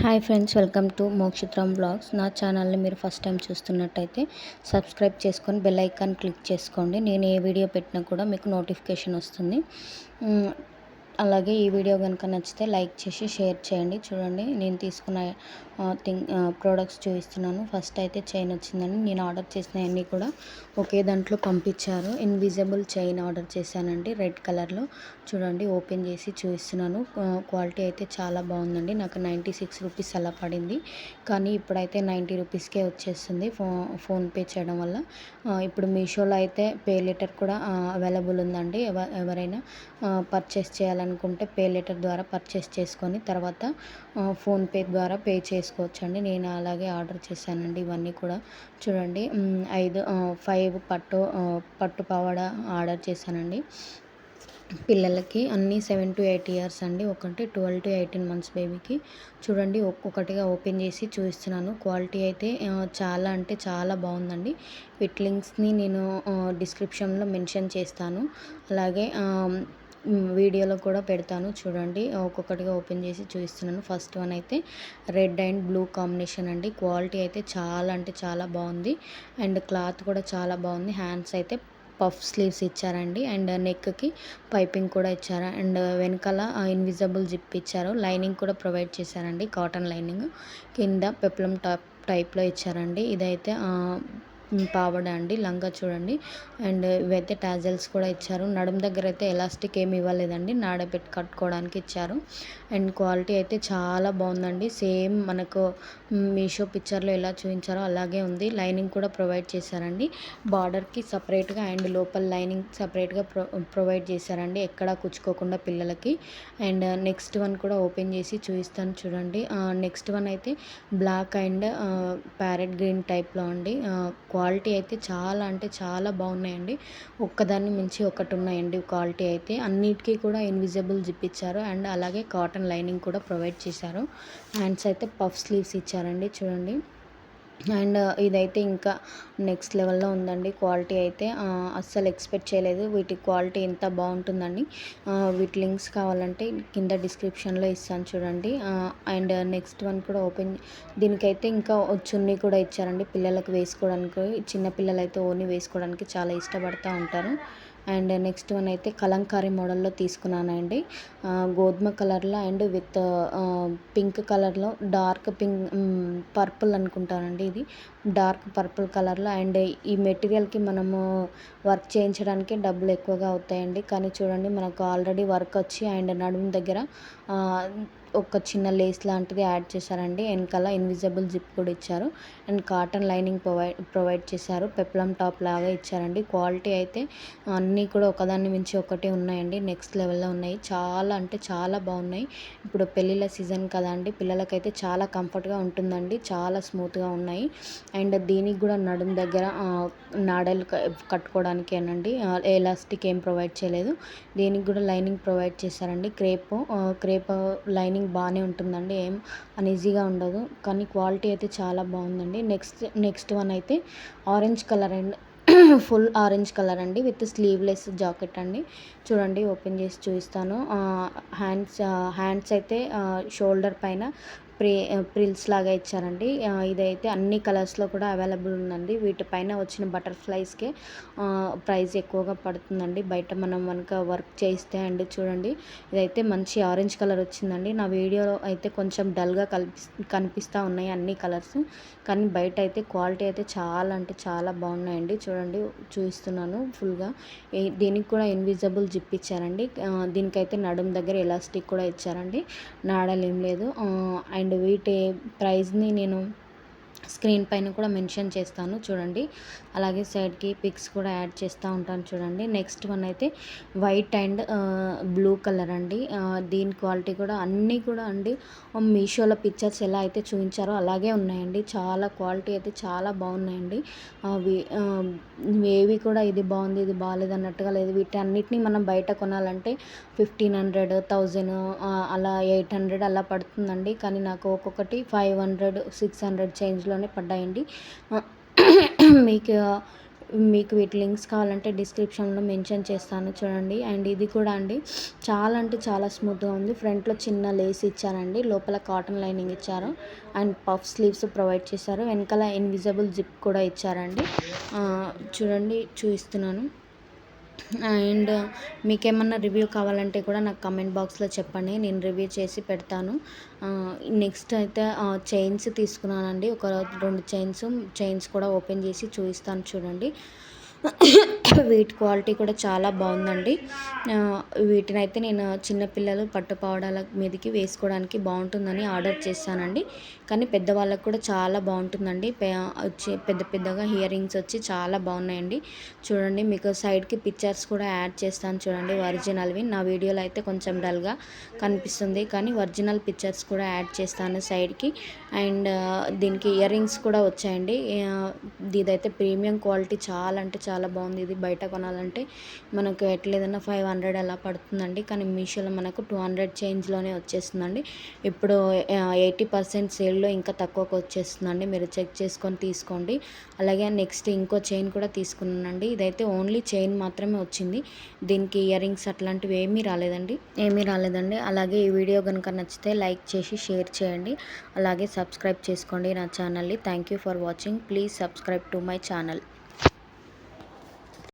Hi friends, welcome to మోక్షిత్రం blogs. నా ఛానల్ని మీరు ఫస్ట్ టైం చూస్తున్నట్టయితే సబ్స్క్రైబ్ చేసుకొని బెల్ ఐకాన్ క్లిక్ చేసుకోండి. నేను ఏ వీడియో పెట్టినా కూడా మీకు నోటిఫికేషన్ వస్తుంది. అలాగే ఈ వీడియో కనుక నచ్చితే లైక్ చేసి షేర్ చేయండి. చూడండి, నేను తీసుకున్న ప్రోడక్ట్స్ చూపిస్తున్నాను. ఫస్ట్ అయితే చైన్ వచ్చిందండి. నేను ఆర్డర్ చేసినవన్నీ కూడా ఒకే దాంట్లో పంపించారు. ఇన్విజిబుల్ చైన్ ఆర్డర్ చేశానండి, రెడ్ కలర్లో. చూడండి, ఓపెన్ చేసి చూపిస్తున్నాను. క్వాలిటీ అయితే చాలా బాగుందండి. నాకు 96 రూపీస్ అలా పడింది, కానీ ఇప్పుడైతే 90 రూపీస్కే వచ్చేస్తుంది ఫోన్పే చేయడం వల్ల. ఇప్పుడు మీషోలో అయితే పే లెటర్ కూడా అవైలబుల్ ఉందండి. ఎవరైనా పర్చేస్ చేయాలనుకుంటే పే లెటర్ ద్వారా పర్చేస్ చేసుకొని తర్వాత ఫోన్పే ద్వారా పే చేసుకోవచ్చండి. నేను అలాగే ఆర్డర్ చేశానండి. ఇవన్నీ కూడా చూడండి, 5 పట్టు పావడ ఆర్డర్ చేశానండి. పిల్లలకి అన్నీ 7 to 8 ఇయర్స్ అండి. ఒకటి 12 to 18 months బేబీకి. చూడండి, ఒక్కొక్కటిగా ఓపెన్ చేసి చూపిస్తున్నాను. క్వాలిటీ అయితే చాలా అంటే చాలా బాగుందండి. వీటి లింక్స్ని నేను డిస్క్రిప్షన్లో మెన్షన్ చేస్తాను. అలాగే వీడియోలో కూడా పెడతాను. చూడండి, ఒక్కొక్కటిగా ఓపెన్ చేసి చూపిస్తున్నాను. ఫస్ట్ వన్ అయితే రెడ్ అండ్ బ్లూ కాంబినేషన్ అండి. క్వాలిటీ అయితే చాలా అంటే చాలా బాగుంది. అండ్ క్లాత్ కూడా చాలా బాగుంది. హ్యాండ్స్ అయితే పఫ్ స్లీవ్స్ ఇచ్చారండి. అండ్ నెక్కి పైపింగ్ కూడా ఇచ్చారు. అండ్ వెనకాల ఇన్విజిబుల్ జిప్ ఇచ్చారు. లైనింగ్ కూడా ప్రొవైడ్ చేశారండి, కాటన్ లైనింగ్. కింద పెప్లం టైప్లో ఇచ్చారండి. ఇదైతే పావడ అండి, లంగా చూడండి. అండ్ ఇవైతే టాజల్స్ కూడా ఇచ్చారు. నడుము దగ్గర అయితే ఎలాస్టిక్ ఏమి ఇవ్వలేదండి, నాడబెట్టి కట్టుకోవడానికి ఇచ్చారు. అండ్ క్వాలిటీ అయితే చాలా బాగుందండి. సేమ్ మనకు మీషో పిక్చర్లో ఎలా చూపించారో అలాగే ఉంది. లైనింగ్ కూడా ప్రొవైడ్ చేశారండి. బార్డర్కి సపరేట్గా అండ్ లోపల లైనింగ్ సపరేట్గా ప్రొవైడ్ చేశారండి, ఎక్కడా కుచ్చుకోకుండా పిల్లలకి. అండ్ నెక్స్ట్ వన్ కూడా ఓపెన్ చేసి చూపిస్తాను చూడండి. నెక్స్ట్ వన్ అయితే బ్లాక్ అండ్ ప్యారెట్ గ్రీన్ టైప్లో అండి. క్వాలిటీ అయితే చాలా అంటే చాలా బాగున్నాయండి. ఒక్కదాన్ని మించి ఒకటి ఉన్నాయండి క్వాలిటీ అయితే. అన్నిటికీ కూడా ఇన్విజిబుల్ జిప్ ఇచ్చారు. అండ్ అలాగే కాటన్ లైనింగ్ కూడా ప్రొవైడ్ చేశారు. హ్యాండ్స్ అయితే పఫ్ స్లీవ్స్ ఇచ్చారండి, చూడండి. అండ్ ఇదైతే ఇంకా నెక్స్ట్ లెవెల్లో ఉందండి. క్వాలిటీ అయితే అస్సలు ఎక్స్పెక్ట్ చేయలేదు వీటి క్వాలిటీ ఎంత బాగుంటుందండి. వీటి లింక్స్ కావాలంటే కింద డిస్క్రిప్షన్లో ఇస్తాను చూడండి. అండ్ నెక్స్ట్ వన్ కూడా దీనికైతే ఇంకా చున్నీ కూడా ఇచ్చారండి, పిల్లలకు వేసుకోవడానికి. చిన్న పిల్లలు అయితే ఓన్లీ వేసుకోవడానికి చాలా ఇష్టపడుతూ ఉంటారు. అండ్ నెక్స్ట్ వన్ అయితే కలంకారీ మోడల్లో తీసుకున్నానండి. గోధుమ కలర్లో అండ్ విత్ పింక్ కలర్లో, డార్క్ పింక్ పర్పుల్ అనుకుంటానండి. ఇది డార్క్ పర్పుల్ కలర్లో. అండ్ ఈ మెటీరియల్కి మనము వర్క్ చేయించడానికి డబ్బులు ఎక్కువగా అవుతాయండి. కానీ చూడండి, మనకు ఆల్రెడీ వర్క్ వచ్చి అండ్ నడుము దగ్గర ఒక చిన్న లేస్ లాంటిది యాడ్ చేశారండి. వెనకాల ఇన్విజిబుల్ జిప్ కూడా ఇచ్చారు. అండ్ కాటన్ లైనింగ్ ప్రొవైడ్ చేశారు. పెప్లం టాప్ లాగా ఇచ్చారండి. క్వాలిటీ అయితే అన్నీ కూడా ఒకదాన్ని మించి ఒకటి ఉన్నాయండి. నెక్స్ట్ లెవెల్లో ఉన్నాయి. చాలా అంటే చాలా బాగున్నాయి. ఇప్పుడు పెళ్ళిళ్ళ సీజన్ కదా అండి, పిల్లలకైతే చాలా కంఫర్ట్గా ఉంటుందండి. చాలా స్మూత్గా ఉన్నాయి. అండ్ దీనికి కూడా నడుము దగ్గర నాడలు కట్టుకోవడానికి అనండి, ఎలాస్టిక్ ఏం ప్రొవైడ్ చేయలేదు. దీనికి కూడా లైనింగ్ ప్రొవైడ్ చేశారండి. క్రేప్ లైనింగ్ బాగానే ఉంటుందండి, ఏం అన్ఈజీగా ఉండదు. కానీ క్వాలిటీ అయితే చాలా బాగుందండి. నెక్స్ట్ వన్ అయితే orange colour and full orange colour అండి, విత్ స్లీవ్లెస్ జాకెట్ అండి. చూడండి, ఓపెన్ చేసి చూపిస్తాను. హ్యాండ్స్ అయితే షోల్డర్ పైన ప్రిల్స్ లాగా ఇచ్చారండి. ఇదైతే అన్ని కలర్స్లో కూడా అవైలబుల్ ఉందండి. వీటిపైన వచ్చిన బటర్ఫ్లైస్కే ప్రైస్ ఎక్కువగా పడుతుందండి బయట మనం కనుక వర్క్ చేయిస్తే. అండ్ చూడండి, ఇదైతే మంచి ఆరెంజ్ కలర్ వచ్చిందండి. నా వీడియోలో అయితే కొంచెం డల్గా కనిపిస్తూ ఉన్నాయి అన్ని కలర్స్, కానీ బయట అయితే క్వాలిటీ అయితే చాలా అంటే చాలా బాగున్నాయండి. చూడండి, చూపిస్తున్నాను ఫుల్గా. దీనికి కూడా ఇన్విజిబుల్ జిప్ ఇచ్చారండి. దీనికైతే నడుము దగ్గర ఎలాస్టిక్ కూడా ఇచ్చారండి, నాడలు ఏం లేదు. అండ్ వీటి ప్రైస్ని నేను స్క్రీన్ పైన కూడా మెన్షన్ చేస్తాను చూడండి. అలాగే సైడ్కి పిక్స్ కూడా యాడ్ చేస్తూ ఉంటాను చూడండి. నెక్స్ట్ వన్ అయితే వైట్ అండ్ బ్లూ కలర్ అండి. దీని క్వాలిటీ కూడా అన్నీ కూడా అండి మీషోలో పిక్చర్స్ ఎలా అయితే చూపించారో అలాగే ఉన్నాయండి. చాలా క్వాలిటీ అయితే చాలా బాగున్నాయండి. అవి ఏవి కూడా ఇది బాగుంది ఇది బాగాలేదు అన్నట్టుగా లేదు. వీటన్నిటిని మనం బయట కొనాలంటే 1500, 1000 అలా 800 అలా పడుతుందండి. కానీ నాకు ఒక్కొక్కటి 500, 600 చేంజ్లోనే పడ్డాయండి. మీకు మీకు వీటి లింక్స్ కావాలంటే డిస్క్రిప్షన్లో మెన్షన్ చేస్తాను చూడండి. అండ్ ఇది కూడా అండి చాలా అంటే చాలా స్మూత్గా ఉంది. ఫ్రంట్లో చిన్న లేస్ ఇచ్చారండి, లోపల కాటన్ లైనింగ్ ఇచ్చారు అండ్ పఫ్ స్లీవ్స్ ప్రొవైడ్ చేశారు. వెనకాల ఇన్విజిబుల్ జిప్ కూడా ఇచ్చారండి. చూడండి చూపిస్తున్నాను. అండ్ మీకేమన్నా రివ్యూ కావాలంటే కూడా నాకు కమెంట్ బాక్స్లో చెప్పండి, నేను రివ్యూ చేసి పెడతాను. నెక్స్ట్ అయితే చైన్స్ తీసుకున్నానండి. ఒక 2 చైన్స్ కూడా ఓపెన్ చేసి చూపిస్తాను చూడండి. వీటి క్వాలిటీ కూడా చాలా బాగుందండి. వీటినైతే నేను చిన్నపిల్లలు పట్టుపావడాల మీదకి వేసుకోవడానికి బాగుంటుందని ఆర్డర్ చేశానండి. కానీ పెద్దవాళ్ళకు కూడా చాలా బాగుంటుందండి. పెద్ద పెద్దగా ఇయర్ రింగ్స్ వచ్చి చాలా బాగున్నాయండి. చూడండి, మీకు సైడ్కి పిక్చర్స్ కూడా యాడ్ చేస్తాను చూడండి, ఒరిజినల్వి. నా వీడియోలో అయితే కొంచెం డల్గా కనిపిస్తుంది, కానీ ఒరిజినల్ పిక్చర్స్ కూడా యాడ్ చేస్తాను సైడ్కి. అండ్ దీనికి ఇయర్ రింగ్స్ కూడా వచ్చాయండి. ఇదైతే ప్రీమియం క్వాలిటీ, చాలా అంటే చాలా బాగుంది. ఇది బయట కొనాలంటే మనకు ఎట్లేదన్నా 500 అలా పడుతుందండి, కానీ మీషోలో మనకు 200 చేంజ్లోనే వచ్చేస్తుందండి. ఇప్పుడు 80% సేల్లో ఇంకా తక్కువకు వచ్చేస్తుందండి, మీరు చెక్ చేసుకొని తీసుకోండి. అలాగే నెక్స్ట్ ఇంకో చైన్ కూడా తీసుకున్నానండి. ఇదైతే ఓన్లీ చైన్ మాత్రమే వచ్చింది, దీనికి ఇయర్ రింగ్స్ అట్లాంటివి ఏమీ రాలేదండి. అలాగే ఈ వీడియో కనుక నచ్చితే లైక్ చేసి షేర్ చేయండి, అలాగే సబ్స్క్రైబ్ చేసుకోండి నా ఛానల్ని. Thank you for watching. Please subscribe to my channel.